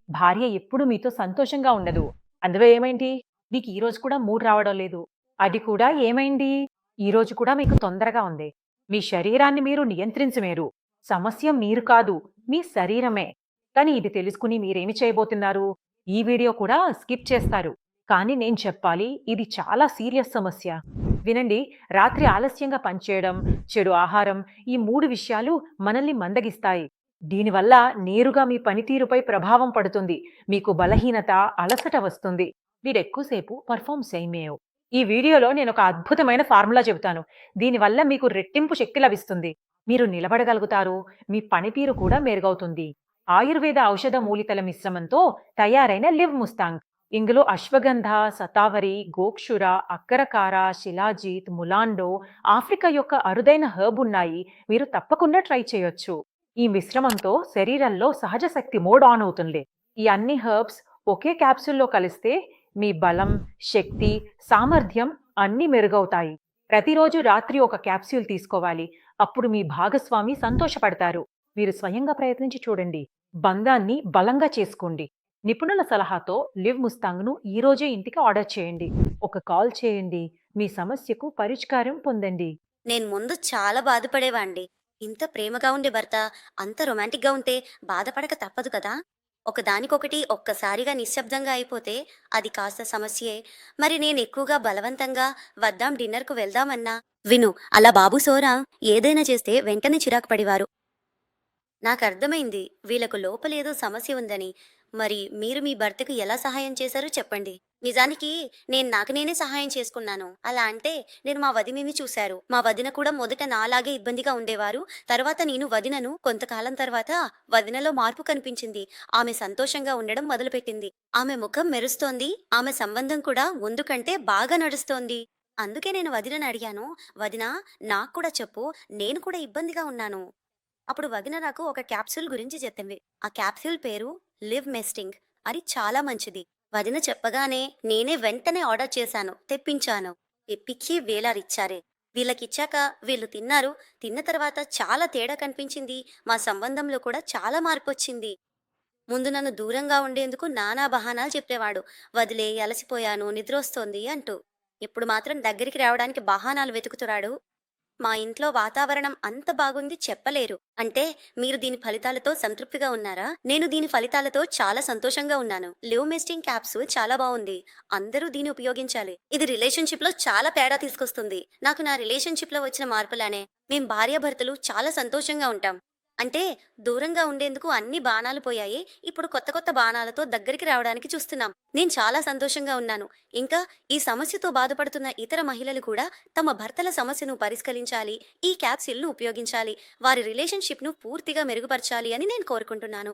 భార్య ఎప్పుడు మీతో సంతోషంగా ఉండదు. అందులో ఏమైంది? మీకు ఈరోజు కూడా మూడ్ రావడం లేదు. అది కూడా ఏమైంది? ఈరోజు కూడా మీకు తొందరగా ఉంది. మీ శరీరాన్ని మీరు నియంత్రించలేరు. సమస్య మీరు కాదు, మీ శరీరమే. కానీ ఇది తెలుసుకుని మీరేమి చేయబోతున్నారు? ఈ వీడియో కూడా స్కిప్ చేస్తారు. కానీ నేను చెప్పాలి, ఇది చాలా సీరియస్ సమస్య. వినండి, రాత్రి ఆలస్యంగా పనిచేయడం, చెడు ఆహారం, ఈ 3 విషయాలు మనల్ని మందగిస్తాయి. దీనివల్ల నేరుగా మీ పనితీరుపై ప్రభావం పడుతుంది. మీకు బలహీనత, అలసట వస్తుంది. మీరెక్కువసేపు పెర్ఫార్మ్ చేయలేరు. ఈ వీడియోలో నేనొక అద్భుతమైన ఫార్ములా చెబుతాను. దీనివల్ల మీకు రెట్టింపు శక్తి లభిస్తుంది. మీరు నిలబడగలుగుతారు. మీ పనితీరు కూడా మెరుగవుతుంది. ఆయుర్వేద ఔషధ మూలికల మిశ్రమంతో తయారైన లివ్ ముస్తాంగ్. ఇందులో అశ్వగంధ, శతావరి, గోక్షుర, అక్కరకార, శిలాజీత్, ములాండో, ఆఫ్రికా యొక్క అరుదైన హెర్బ్ ఉన్నాయి. మీరు తప్పకుండా ట్రై చేయొచ్చు. ఈ మిశ్రమంతో శరీరంలో సహజ శక్తి మోడ్ ఆన్ అవుతుంది. ఈ అన్ని హెర్బ్స్ ఒకే క్యాప్సూల్‌లో కలిస్తే మీ బలం, శక్తి, సామర్థ్యం అన్నీ మెరుగవుతాయి. ప్రతిరోజు రాత్రి ఒక క్యాప్సూల్ తీసుకోవాలి. అప్పుడు మీ భాగస్వామి సంతోషపడతారు. మీరు స్వయంగా ప్రయత్నించి చూడండి. బంధాన్ని బలంగా చేసుకోండి. నిపుణుల సలహాతో లివ్ ముస్తాంగ్‌ను ఈ రోజే ఇంటికి ఆర్డర్ చేయండి. ఒక కాల్ చేయండి. మీ సమస్యకు పరిష్కారం పొందండి. నేను ముందు చాలా బాధపడేవాణ్ణి. ఇంత ప్రేమగా ఉండే భర్త అంత రొమాంటిక్‌గా ఉంటే బాధపడక తప్పదు కదా! ఒకదానికొకటి ఒక్కసారిగా నిశ్శబ్దంగా అయిపోతే అది కాస్త సమస్యే. మరి నేనెక్కువగా బలవంతంగా వద్దాం డిన్నర్‌కు వెళ్దామన్నా, విను అలా బాబు సోరా ఏదైనా చేస్తే వెంటనే చిరాకు పడేవారు. నాకర్థమైంది వీళ్ళకు లోపలేదో సమస్య ఉందని. మరి మీరు మీ భర్తకు ఎలా సహాయం చేశారో చెప్పండి. నిజానికి నేను నాకు నేనే సహాయం చేసుకున్నాను. అలా అంటే నేను మా వదినని చూశారు. మా వదిన కూడా మొదట నాలాగే ఇబ్బందిగా ఉండేవారు. తర్వాత నేను వదినను కొంతకాలం తర్వాత వదినలో మార్పు కనిపించింది. ఆమె సంతోషంగా ఉండడం మొదలుపెట్టింది. ఆమె ముఖం మెరుస్తోంది. ఆమె సంబంధం కూడా ముందు కంటే బాగా నడుస్తోంది. అందుకే నేను వదినని అడిగాను. వదినా, నాకు కూడా చెప్పు. నేను కూడా ఇబ్బందిగా ఉన్నాను. అప్పుడు వదిన నాకు ఒక క్యాప్సూల్ గురించి చెప్పింది. ఆ క్యాప్సూల్ పేరు లివ్ మెస్టింగ్. అది చాలా మంచిది. వదిన చెప్పగానే నేనే వెంటనే ఆర్డర్ చేశాను, తెప్పించాను. తెప్పించి వేలారిచ్చారే. వీళ్ళకిచ్చాక వీళ్ళు తిన్నారు. తిన్న తర్వాత చాలా తేడా కనిపించింది. మా సంబంధంలో కూడా చాలా మార్పొచ్చింది. ముందు నన్ను దూరంగా ఉండేందుకు నానా బహానాలు చెప్పేవాడు. వదిలే, అలసిపోయాను, నిద్రొస్తోంది అంటూ. ఇప్పుడు మాత్రం దగ్గరికి రావడానికి బహానాలు వెతుకుతున్నాడు. మా ఇంట్లో వాతావరణం అంత బాగుంది చెప్పలేరు. అంటే మీరు దీని ఫలితాలతో సంతృప్తిగా ఉన్నారా? నేను దీని ఫలితాలతో చాలా సంతోషంగా ఉన్నాను. లివ్ మెస్టింగ్ క్యాప్సూల్ చాలా బాగుంది. అందరూ దీన్ని ఉపయోగించాలి. ఇది రిలేషన్‌షిప్ లో చాలా తేడా తీసుకొస్తుంది. నాకు నా రిలేషన్‌షిప్ లో వచ్చిన మార్పులానే మేం భార్యాభర్తలు చాలా సంతోషంగా ఉంటాం. అంటే దూరంగా ఉండేందుకు అన్ని బాణాలు పోయాయి. ఇప్పుడు కొత్త కొత్త బాణాలతో దగ్గరికి రావడానికి చూస్తున్నాం. నేను చాలా సంతోషంగా ఉన్నాను. ఇంకా ఈ సమస్యతో బాధపడుతున్న ఇతర మహిళలు కూడా తమ భర్తల సమస్యను పరిష్కరించాలి. ఈ క్యాప్సిల్‌ను ఉపయోగించాలి. వారి రిలేషన్‌షిప్‌ను పూర్తిగా మెరుగుపరచాలి అని నేను కోరుకుంటున్నాను.